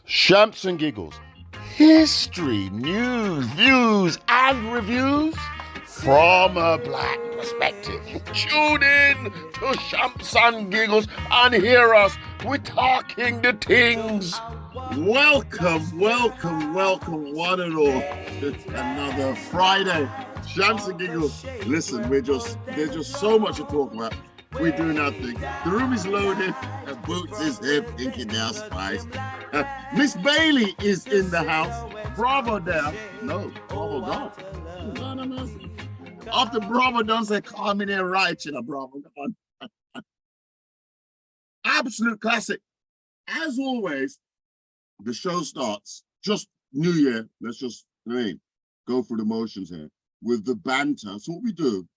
Shamps and giggles, history, news, views, and reviews from a black perspective. Tune in to Shamps and Giggles and hear us. We're talking the things. Welcome, one and all, to another Friday. Shamps and Giggles. Listen, there's just so much to talk about. We're doing our thing. The room is loaded, and Boots is here thinking now spice. Miss Bailey is in the house. Bravo there. No, Bravo gone. No. After Bravo done say, come in here right, Bravo gone. Absolute classic. As always, the show starts just New Year. Let's just go through the motions here with the banter. So what we do,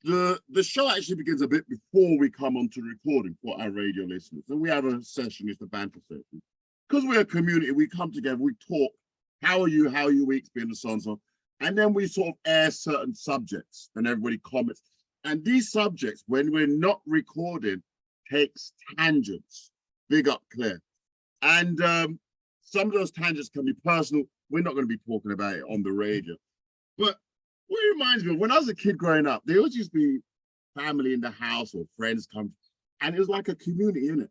the show actually begins a bit before we come on to recording for our radio listeners. And we have a session, it's the banter session. Because we're a community, we come together, we talk. How are you? How are your week's been? And so on and so on. And then we sort of air certain subjects and everybody comments. And these subjects, when we're not recording, takes tangents. Big up, Claire. And some of those tangents can be personal. We're not going to be talking about it on the radio. But what it reminds me of, when I was a kid growing up, there always used to be family in the house or friends come. And it was like a community, innit?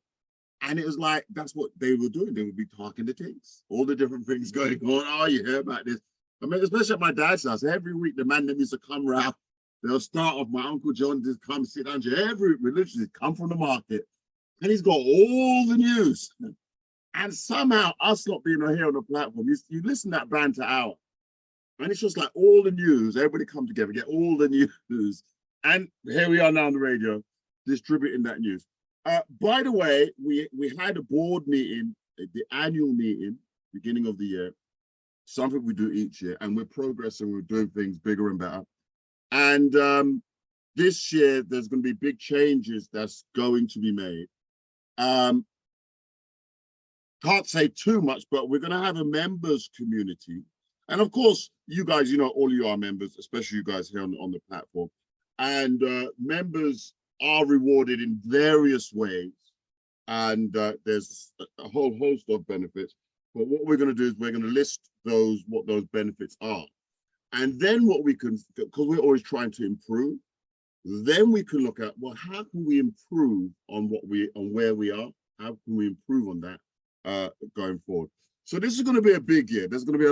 And it was like, that's what they were doing. They would be talking to things, all the different things going on. Oh, you hear about this? I mean, especially at my dad's house, every week the man that used to come round, they'll start off, my Uncle John just come sit down to every religion, come from the market. And he's got all the news. And somehow, us not being here on the platform, you listen to that banter hour, and it's just like all the news, everybody come together, get all the news. And here we are now on the radio, distributing that news. By the way, we had a board meeting, the annual meeting, beginning of the year, something we do each year, and we're progressing, we're doing things bigger and better. And this year, there's going to be big changes that's going to be made. Can't say too much, but we're going to have a members community. And of course, you guys, all of you are members, especially you guys here on the platform. And members are rewarded in various ways. And there's a whole host of benefits. But what we're going to do is we're going to list what those benefits are. And then what we can, because we're always trying to improve, then we can look at, well, how can we improve on where we are? How can we improve on that going forward? So this is going to be a big year. There's going to be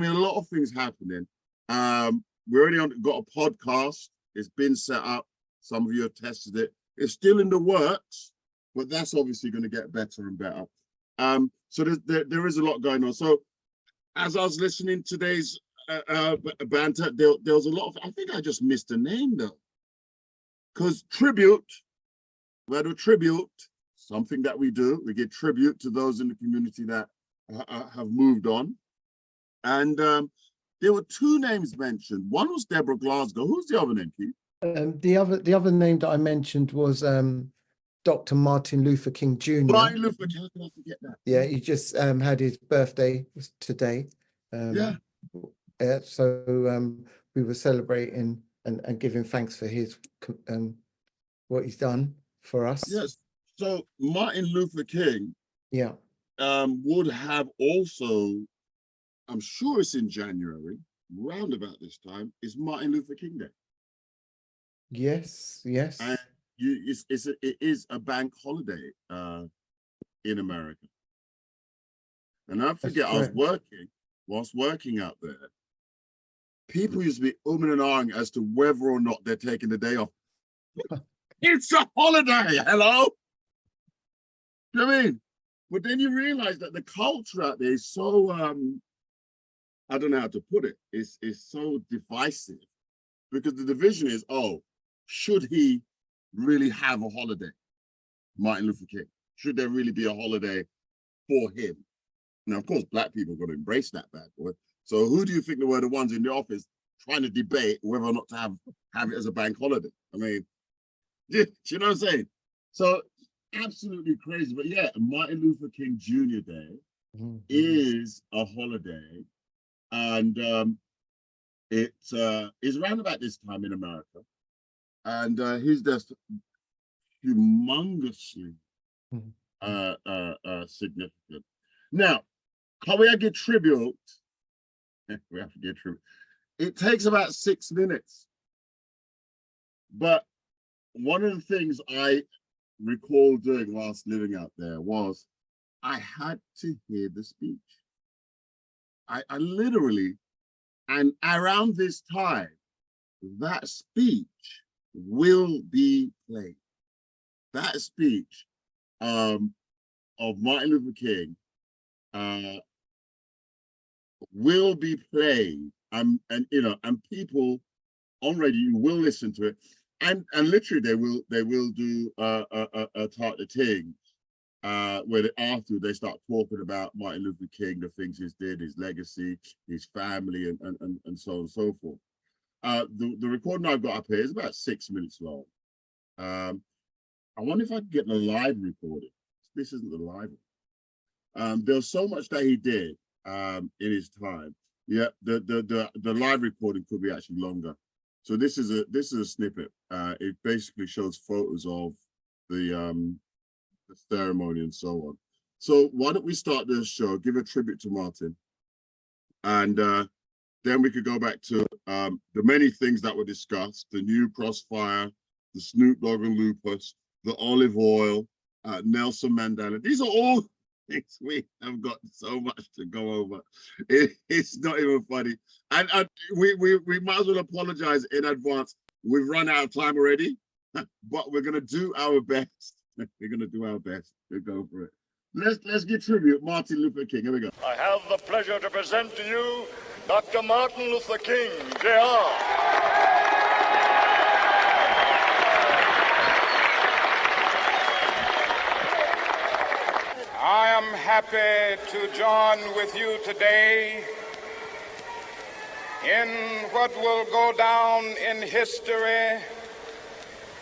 a lot of things happening. We already got a podcast. It's been set up. Some of you have tested it. It's still in the works, but that's obviously going to get better and better. So there is a lot going on. So as I was listening to today's banter, there was a lot of, I think I just missed a name though. Because we had a tribute, something that we do. We give tribute to those in the community that have moved on. And there were two names mentioned. One was Deborah Glasgow. Who's the other name, Keith? The other name that I mentioned was Dr. Martin Luther King Jr. Martin Luther King, how can I forget that? Yeah, he just had his birthday today. So we were celebrating and giving thanks for his what he's done for us. Yes. So Martin Luther King, yeah, would have also, I'm sure it's in January, round about this time, is Martin Luther King Day. Yes. And it is a bank holiday in America. And I forget, whilst working out there, people used to be umming and ahhing as to whether or not they're taking the day off. It's a holiday, hello? You know what I mean? But then you realize that the culture out there is so, I don't know how to put it, it's so divisive. Because the division is, should he really have a holiday, Martin Luther King? Should there really be a holiday for him? Now, of course, black people are going to embrace that bad boy. So who do you think were the ones in the office trying to debate whether or not to have it as a bank holiday? I mean, you know what I'm saying? So absolutely crazy. But yeah, Martin Luther King Jr. Day is a holoday. And it is around about this time in America. And he's just humongously significant. Now, how we get tribute? We have to get tribute. It takes about 6 minutes. But one of the things I recall doing whilst living out there was I had to hear the speech. I literally, and around this time, that speech will be played. That speech of Martin Luther King will be played, and you know, and people on radio will listen to it, and literally they will do a type of thing where after they start talking about Martin Luther King, the things he did, his legacy, his family, and so on and so forth. The recording I've got up here is about 6 minutes long. I wonder if I can get the live recording. This isn't the live one. There's so much that he did in his time. Yeah, the live recording could be actually longer. So this is a snippet. It basically shows photos of the ceremony and so on. So why don't we start this show, give a tribute to Martin, and then we could go back to the many things that were discussed: the new crossfire, the Snoop Dogg and Lupus, the olive oil, Nelson Mandela. These are all things we have got so much to go over. It's not even funny. And we might as well apologize in advance. We've run out of time already, but we're gonna do our best. We're gonna do our best. We'll go for it. Let's get tribute, Martin Luther King. Here we go. I have the pleasure to present to you Dr. Martin Luther King, Jr. I am happy to join with you today in what will go down in history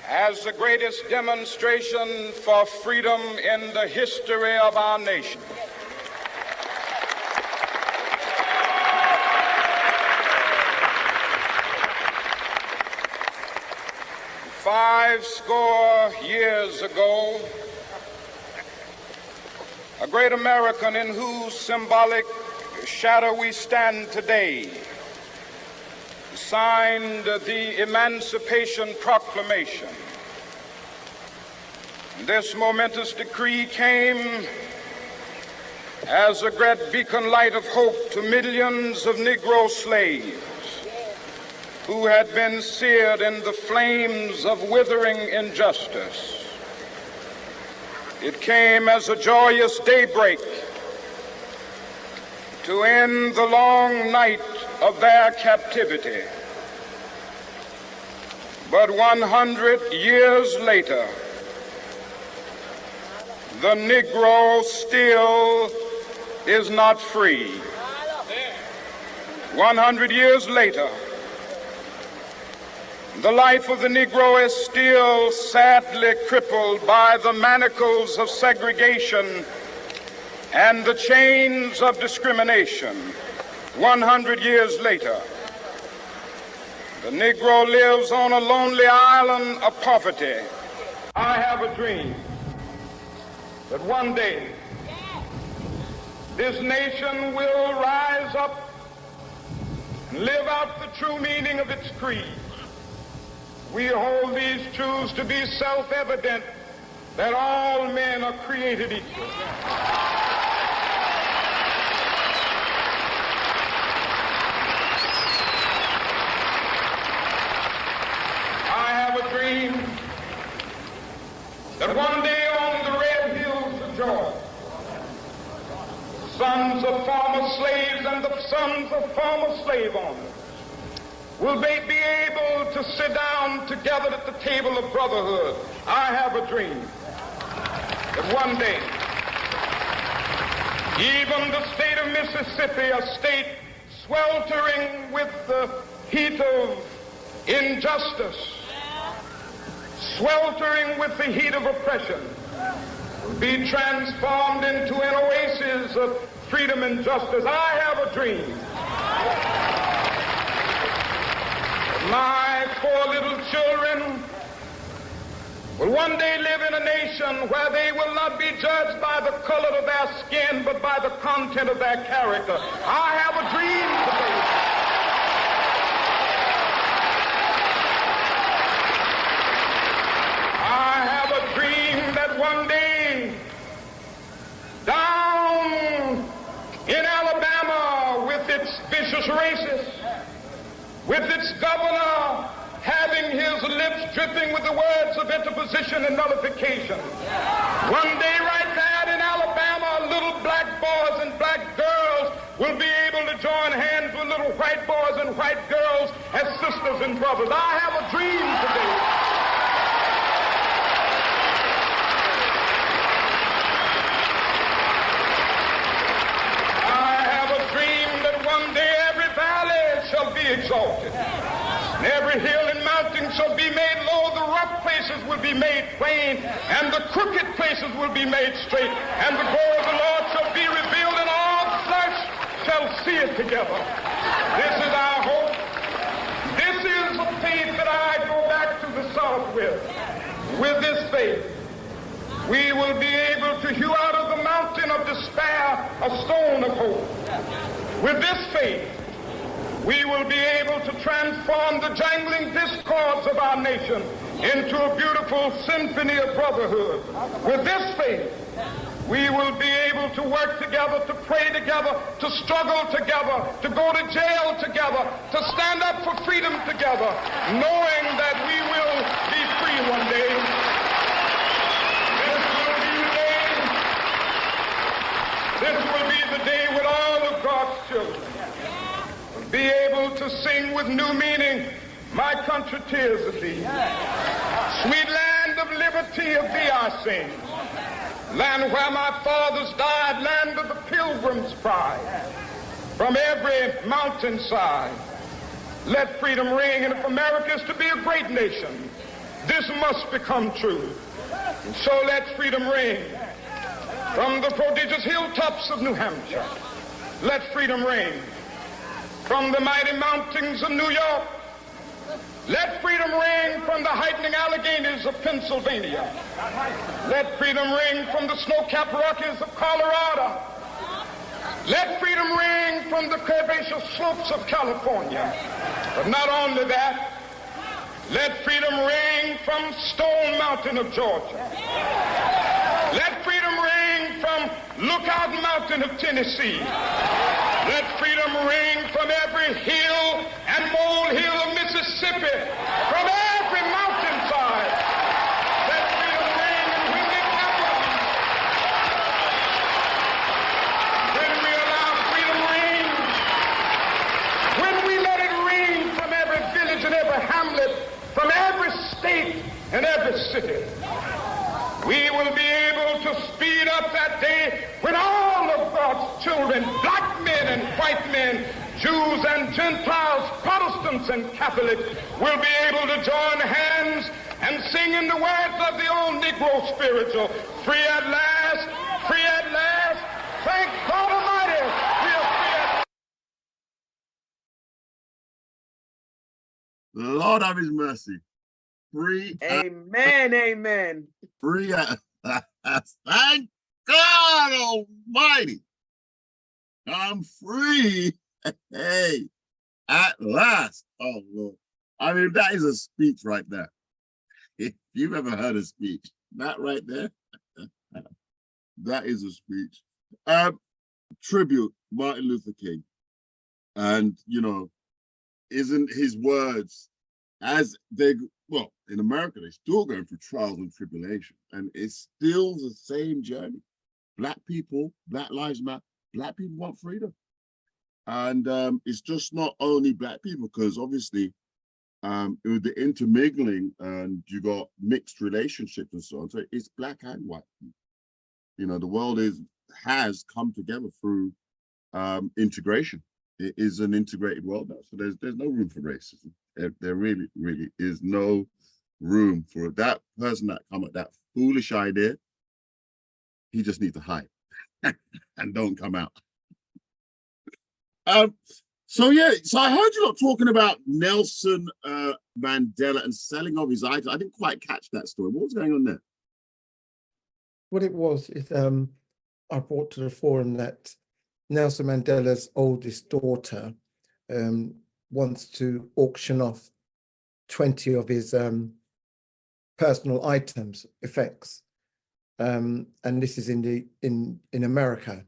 as the greatest demonstration for freedom in the history of our nation. Five score years ago, a great American in whose symbolic shadow we stand today signed the Emancipation Proclamation. This momentous decree came as a great beacon light of hope to millions of Negro slaves who had been seared in the flames of withering injustice. It came as a joyous daybreak to end the long night of their captivity. But 100 years later, the Negro still is not free. 100 years later, the life of the Negro is still sadly crippled by the manacles of segregation and the chains of discrimination. 100 years later, the Negro lives on a lonely island of poverty. I have a dream that one day this nation will rise up and live out the true meaning of its creed. We hold these truths to be self-evident, that all men are created equal. I have a dream that one day on the red hills of Georgia, sons of former slaves and the sons of former slave owners will they be able to sit down together at the table of brotherhood. I have a dream that one day, even the state of Mississippi, a state sweltering with the heat of injustice, sweltering with the heat of oppression, will be transformed into an oasis of freedom and justice. I have a dream. My 4 little children will one day live in a nation where they will not be judged by the color of their skin, but by by the content of their character. I have a dream today. I have a dream that one day, down in Alabama, with its vicious racists, with its governor having his lips dripping with the words of interposition and nullification. One day right there in Alabama, little black boys and black girls will be able to join hands with little white boys and white girls as sisters and brothers. I have a dream today. I have a dream that one day every valley shall be exalted. And every hill and mountain shall be made low, the rough places will be made plain, and the crooked places will be made straight, and the glory of the Lord shall be revealed, and all flesh shall see it together. This is our hope. This is the faith that I go back to the South with. With this faith, we will be able to hew out of the mountain of despair a stone of hope. With this faith, we will be able to transform the jangling discords of our nation into a beautiful symphony of brotherhood. With this faith, we will be able to work together, to pray together, to struggle together, to go to jail together, to stand up for freedom together, knowing that we will be free one day. This will be the day when all of God's children be able to sing with new meaning, my country, tears of thee. Sweet land of liberty, of thee I sing. Land where my fathers died, land of the pilgrim's pride. From every mountainside, let freedom ring. And if America is to be a great nation, this must become true. And so let freedom ring. From the prodigious hilltops of New Hampshire, let freedom ring. From the mighty mountains of New York, let freedom ring. From the heightening Alleghenies of Pennsylvania, let freedom ring. From the snow-capped Rockies of Colorado, let freedom ring. From the curvaceous slopes of California. But not only that, let freedom ring from Stone Mountain of Georgia. Let freedom ring from Lookout Mountain of Tennessee. Let freedom ring from every hill and molehill of Mississippi, from every mountainside. Let freedom ring, and when it happens, when we allow freedom ring, when we let it ring from every village and every hamlet, from every state and every city, we will be able to speed up that day when all of God's children, black men and white men, Jews and Gentiles, Protestants and Catholics, will be able to join hands and sing in the words of the old Negro spiritual, free at last, free at last, thank God Almighty, we are free at Lord have his mercy. Free. Amen. Amen. Free. Thank God Almighty. I'm free. Hey, at last. Oh, Lord. I mean, that is a speech right there. If you've ever heard a speech, that right there, that is a speech. Tribute, Martin Luther King. And, you know, isn't his words, as they, well, in America, they're still going through trials and tribulation, and it's still the same journey. Black people, Black Lives Matter, Black people want freedom. And it's just not only Black people, because obviously with the intermingling and you got mixed relationships and so on, so it's Black and white people. You know, the world has come together through integration. It is an integrated world now, so there's no room for racism. There really, really is no room for that person that come at that foolish idea. He just needs to hide and don't come out. So yeah, so I heard you lot talking about Nelson Mandela and selling of his items. I didn't quite catch that story. What was going on there? What it was is I brought to the forum that Nelson Mandela's oldest daughter wants to auction off 20 of his personal items, effects, and this is in America.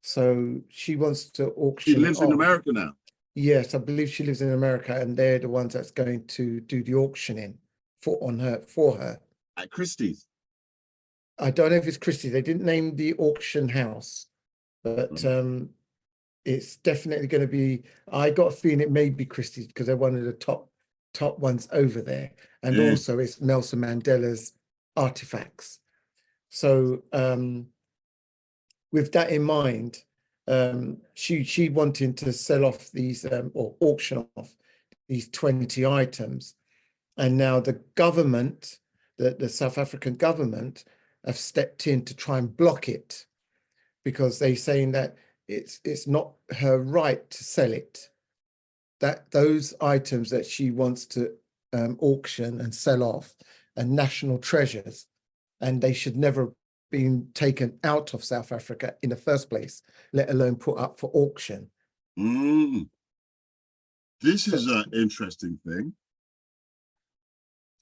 So she wants to auction. She lives it in off. America now. Yes, I believe she lives in America, and they're the ones that's going to do the auctioning for her. At Christie's. I don't know if it's Christie. They didn't name the auction house, but it's definitely going to be. I got a feeling it may be Christie's because they're one of the top ones over there, and Yeah. also it's Nelson Mandela's artifacts. So with that in mind, she wanting to sell off these or auction off these 20 items, and now the government, the South African government, have stepped in to try and block it because they're saying that it's not her right to sell it. That those items that she wants to auction and sell off are national treasures, and they should never been taken out of South Africa in the first place, let alone put up for auction. This is an interesting thing.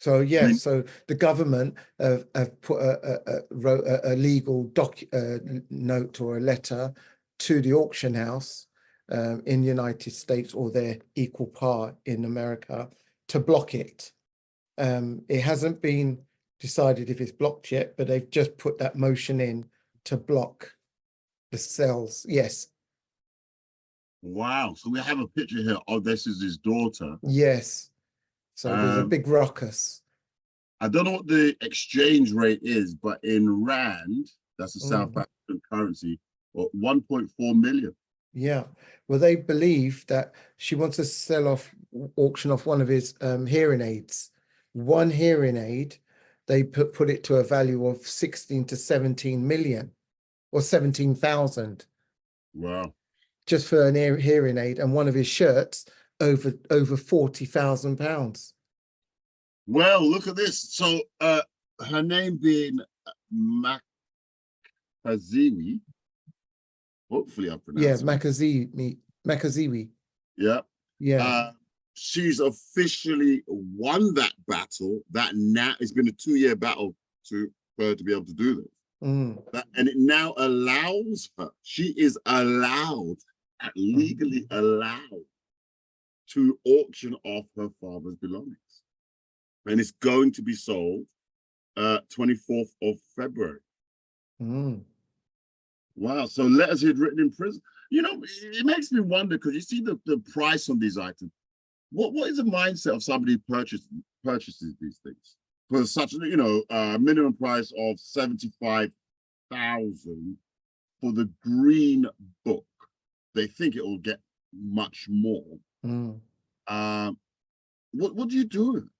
So yeah, I mean, so the government have put wrote a legal note or a letter to the auction house in the United States or their equal part in America to block it. It hasn't been decided if it's blocked yet, but they've just put that motion in to block the sales. Yes. Wow. So we have a picture here of this is his daughter. Yes. So there's a big ruckus. I don't know what the exchange rate is, but in Rand, that's a South African currency, or 1.4 million. Yeah. Well, they believe that she wants to auction off one of his hearing aids. One hearing aid, they put it to a value of 16 to 17 million or 17,000. Wow. Just for an hearing aid, and one of his shirts over £40,000. Well, look at this. So her name being Makaziwe. Hopefully I pronounced it. Makaziwe. Yeah. Yeah. She's officially won that battle. That now it's been a 2-year battle for her to be able to do this. And it now allows her, she is allowed, legally allowed, to auction off her father's belongings. And it's going to be sold 24th of February. Wow. So letters he'd written in prison. You know, it makes me wonder, because you see the price on these items. What is the mindset of somebody who purchases these things for such a minimum price of 75,000 for the green book? They think it will get much more. What do you do with it?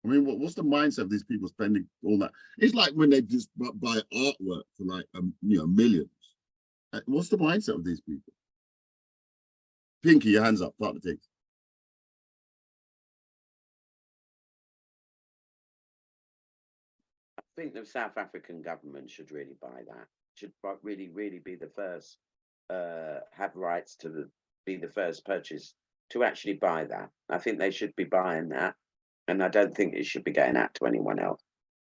I mean, what's the mindset of these people spending all that? It's like when they just buy artwork for like millions. What's the mindset of these people? Pinky, your hands up. Start the things. I think the South African government should really buy that. Should really be the first, have rights to be the first purchase to actually buy that. I think they should be buying that, and I don't think it should be going out to anyone else.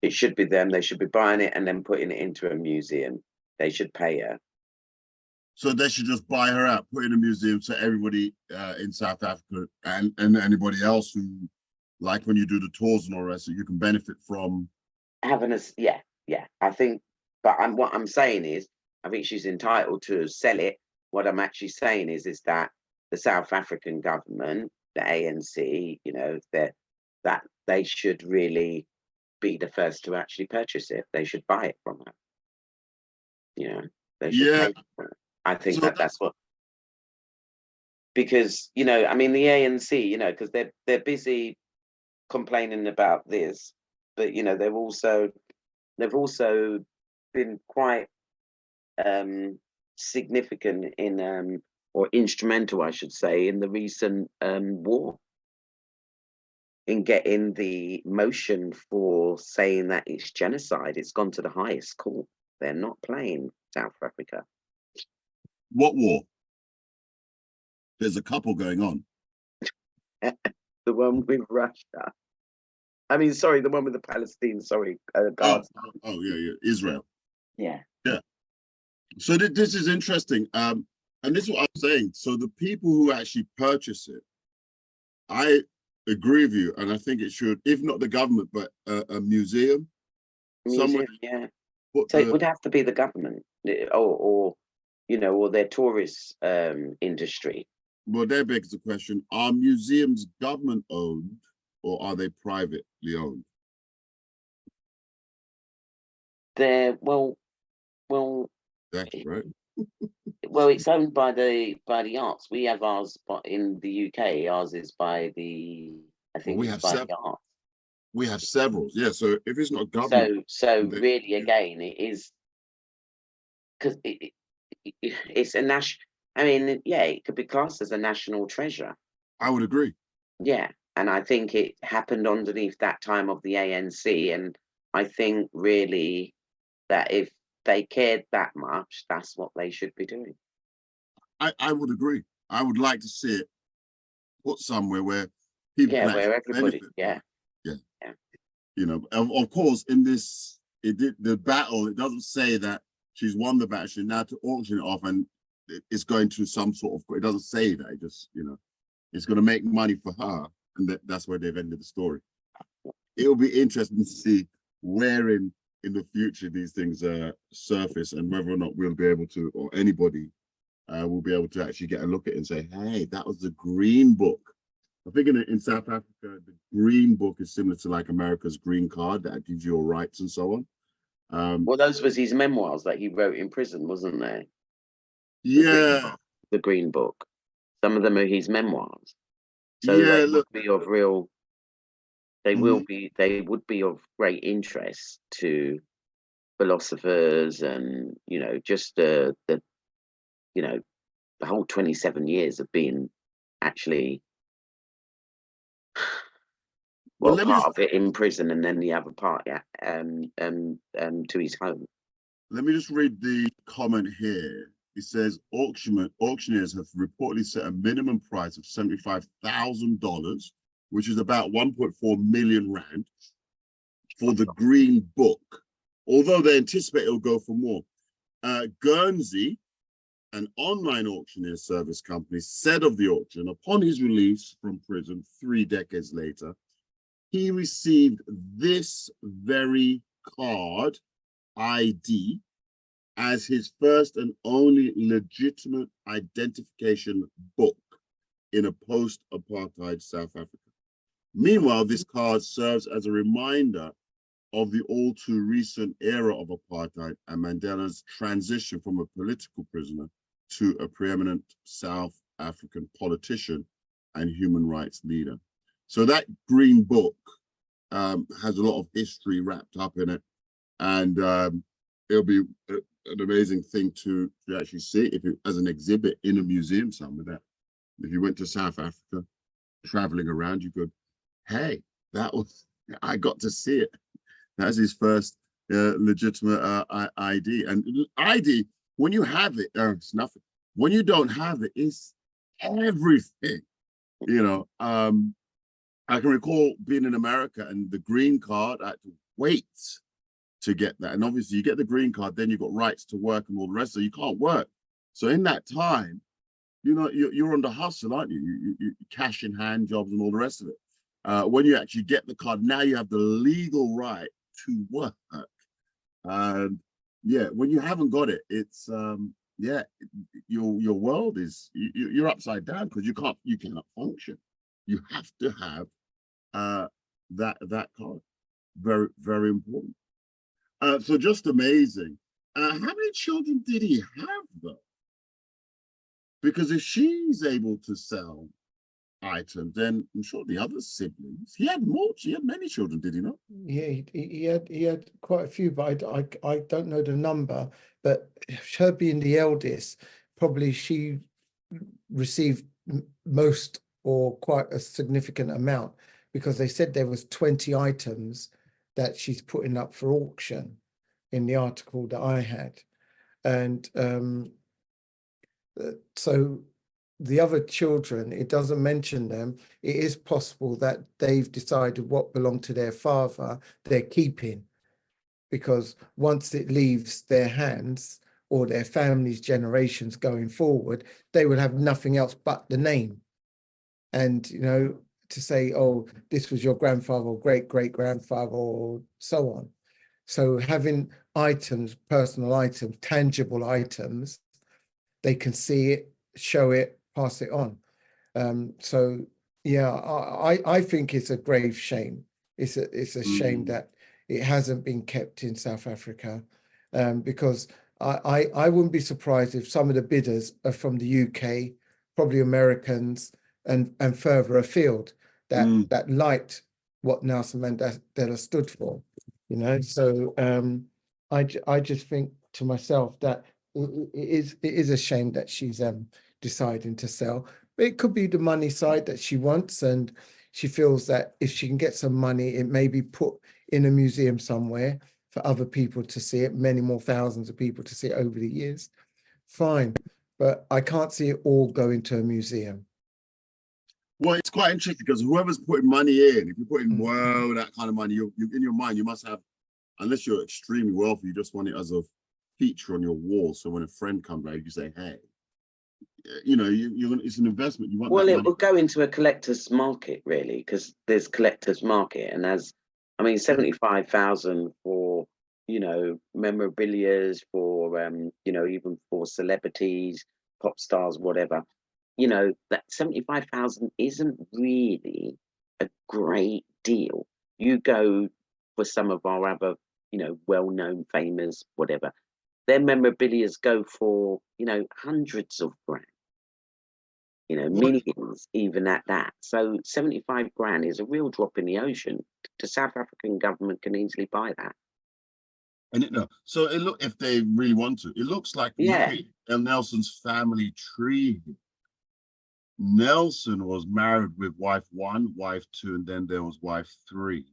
It should be them. They should be buying it and then putting it into a museum. They should pay her. So they should just buy her out, put it in a museum, so everybody in South Africa and anybody else who, like when you do the tours and all that, so you can benefit from having us. Yeah. I think, but what I'm saying is, I think she's entitled to sell it. What I'm actually saying is that the South African government, the ANC, that they should really be the first to actually purchase it. They should buy it from her. They should pay for it. I think so that's what, because I mean the ANC, because they're busy complaining about this, but they've also been quite significant in or instrumental, I should say, in the recent war, in getting the motion for saying that it's genocide. It's gone to the highest court. They're not playing South Africa. What war? There's a couple going on. The one with Russia. I mean, sorry, the one with the Palestine. Sorry, Oh, Gaza. yeah, Israel. Yeah. So this is interesting. And this is what I'm saying. So the people who actually purchase it, I agree with you, and I think it should, if not the government, but a museum. Somewhere. Yeah. So it would have to be the government, or you know, or their tourist industry. Well, that begs the question: are museums government owned, or are they privately owned? They're well. That's right. Well, it's owned by the arts. We have ours, but in the UK, ours is by the. I think we it's have by the several. arts. We have several. Yeah. So if it's not government, So really, again, it is because it's a national. I mean, yeah, it could be classed as a national treasure. I would agree. Yeah, and I think it happened underneath that time of the ANC, and I think really that if they cared that much, that's what they should be doing. I would agree. I would like to see it put somewhere where people can where actually everybody, benefit. You know, of course, in this, the battle, it doesn't say that she's won the battle. She's now to auction it off, and it's going to some sort of. It doesn't say that. It just, you know, it's going to make money for her, and that's where they've ended the story. It'll be interesting to see where in the future these things surface, and whether or not we'll be able to, or anybody will be able to actually get a look at it and say, hey, that was the Green Book. I think in South Africa, the Green Book is similar to like America's Green Card that gives you your rights and so on. Well, those was his memoirs that he wrote in prison, wasn't they? Yeah. The Green Book. Some of them are his memoirs. So yeah, they would be of real. They will be. They would be of great interest to philosophers, and you know, just the you know, the whole 27 years of being actually. Well, part of it in prison, and then the other part, to his home. Let me just read the comment here. It says auctioneers have reportedly set a minimum price of $75,000, which is about 1.4 million rand, for the Green Book, although they anticipate it'll go for more. Guernsey, an online auctioneer service company, said of the auction, upon his release from prison 3 decades later, he received this very card, ID, as his first and only legitimate identification book in a post-apartheid South Africa. Meanwhile, this card serves as a reminder of the all too recent era of apartheid and Mandela's transition from a political prisoner to a preeminent South African politician and human rights leader. So that Green Book has a lot of history wrapped up in it, and it'll be an amazing thing to actually see if it, as an exhibit in a museum somewhere. That if you went to South Africa, traveling around, you could, hey, that was, I got to see it. That's his first legitimate ID. And ID, when you have it, it's nothing. When you don't have it, it's everything. You know, I can recall being in America and the green card, I had to wait to get that. And obviously you get the green card, then you've got rights to work and all the rest, so you can't work. So in that time, you know, you're on the hustle, aren't you? You cash in hand jobs and all the rest of it. When you actually get the card, now you have the legal right to work. And yeah, when you haven't got it, it's yeah, your world is, you're upside down because you cannot function. You have to have that card. Very, very important. So just amazing. How many children did he have though? Because if she's able to sell items, then I'm sure the other siblings, he had many children, did he not? Yeah, he had quite a few, but I don't know the number. But her being the eldest, probably she received most or quite a significant amount, because they said there was 20 items that she's putting up for auction. in the article that I had. And so the other children, it doesn't mention them. It is possible that they've decided what belonged to their father, they're keeping, because once it leaves their hands or their family's generations going forward, they will have nothing else but the name. And, you know, to say, oh, this was your grandfather or great-great-grandfather or so on. So having items, personal items, tangible items, they can see it, show it, pass it on. So yeah, I think it's a grave shame. It's a shame that it hasn't been kept in South Africa, because I wouldn't be surprised if some of the bidders are from the UK, probably Americans, and further afield that liked what Nelson Mandela stood for, you know. So I just think to myself that it is a shame that she's deciding to sell. But it could be the money side that she wants, and she feels that if she can get some money, it may be put in a museum somewhere for other people to see it, many more thousands of people to see it over the years. Fine, but I can't see it all go into a museum. Well, it's quite interesting because whoever's putting money in, if you put in that kind of money, you in your mind, you must have, unless you're extremely wealthy, you just want it as a feature on your wall. So when a friend comes by, you say, hey, you know, it's an investment. You want well, that it money. will go into a collector's market, really, because there's collector's market. And as, I mean, 75,000 for, you know, memorabilia, for, you know, even for celebrities, pop stars, whatever, you know, that 75,000 isn't really a great deal. You go for some of our other, you know, well-known, famous, whatever, their memorabilia go for, you know, hundreds of grand, you know, millions even at that. So 75 grand is a real drop in the ocean. The South African government can easily buy that. And so it look, if they really want to, it looks like, yeah, look at Nelson's family tree. Nelson was married with wife 1, wife 2, and then there was wife 3.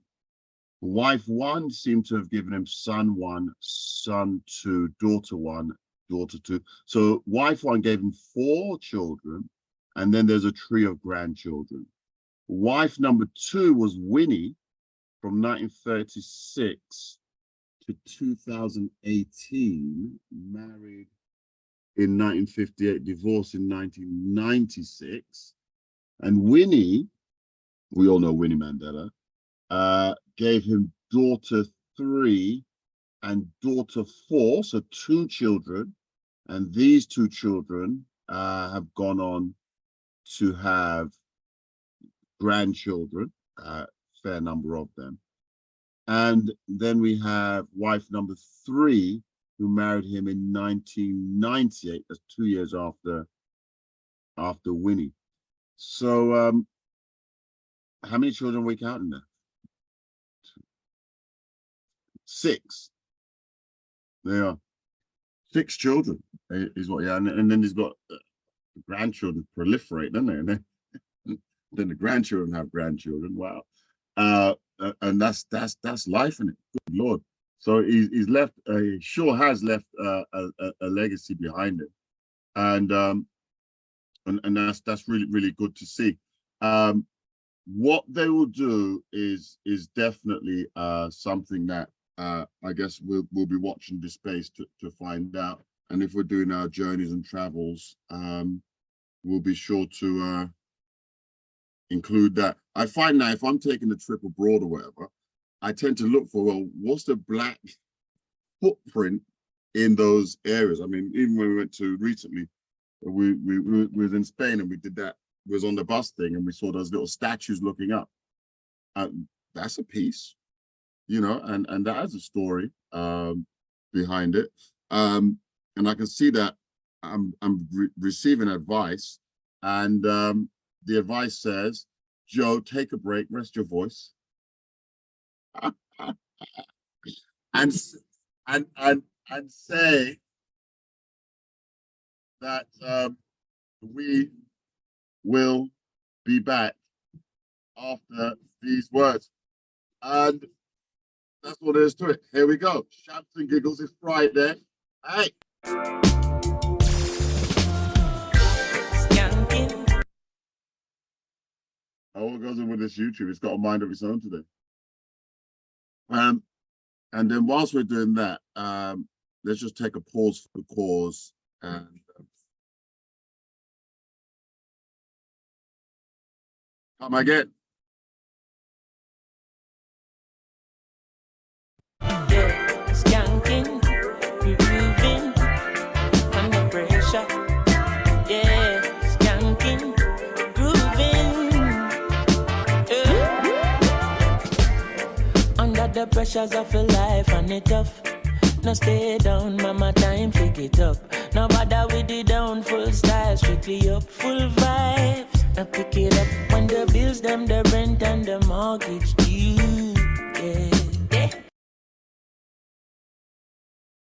Wife 1 seemed to have given him son 1, son 2, daughter 1, daughter 2. So wife 1 gave him 4 children, and then there's a tree of grandchildren. Wife number 2 was Winnie from 1936 to 2018, married in 1958, divorced in 1996. And Winnie, we all know Winnie Mandela, gave him daughter 3 and daughter 4, so 2 children. And these 2 children have gone on to have grandchildren, fair number of them. And then we have wife number 3, who married him in 1998, that's 2 years after Winnie. So how many children are we counting there? 6. They are 6 children is what, yeah, and then he's got grandchildren proliferate, don't they? And then the grandchildren have grandchildren. Wow. And that's life in it. Good Lord. So he's left, he sure has left a legacy behind him, and that's really, really good to see. What they will do is definitely something that I guess we'll be watching this space to find out. And if we're doing our journeys and travels, we'll be sure to include that. I find that if I'm taking a trip abroad or whatever, I tend to look for, well, what's the Black footprint in those areas? I mean, even when we went to recently, we was in Spain and we did that, was on the bus thing, and we saw those little statues looking up. That's a piece, you know, and that has a story behind it. And I can see that I'm receiving advice, and the advice says, Joe, take a break, rest your voice. and say that we will be back after these words. And That's what there is to it. Here we go. Shouts and giggles. It's Friday. Hey. Oh, what goes on with this YouTube? It's got a mind of its own today. And then whilst we're doing that, let's just take a pause for the cause and come again. Yeah, skanking, grooving, under pressure. Yeah, skanking, grooving. Under the pressures of a life and it tough. No stay down, mama, time pick it up. No bother with the down, full style, strictly up, full vibes. Now pick it up when the bills, them, the rent and the mortgage due. Yeah.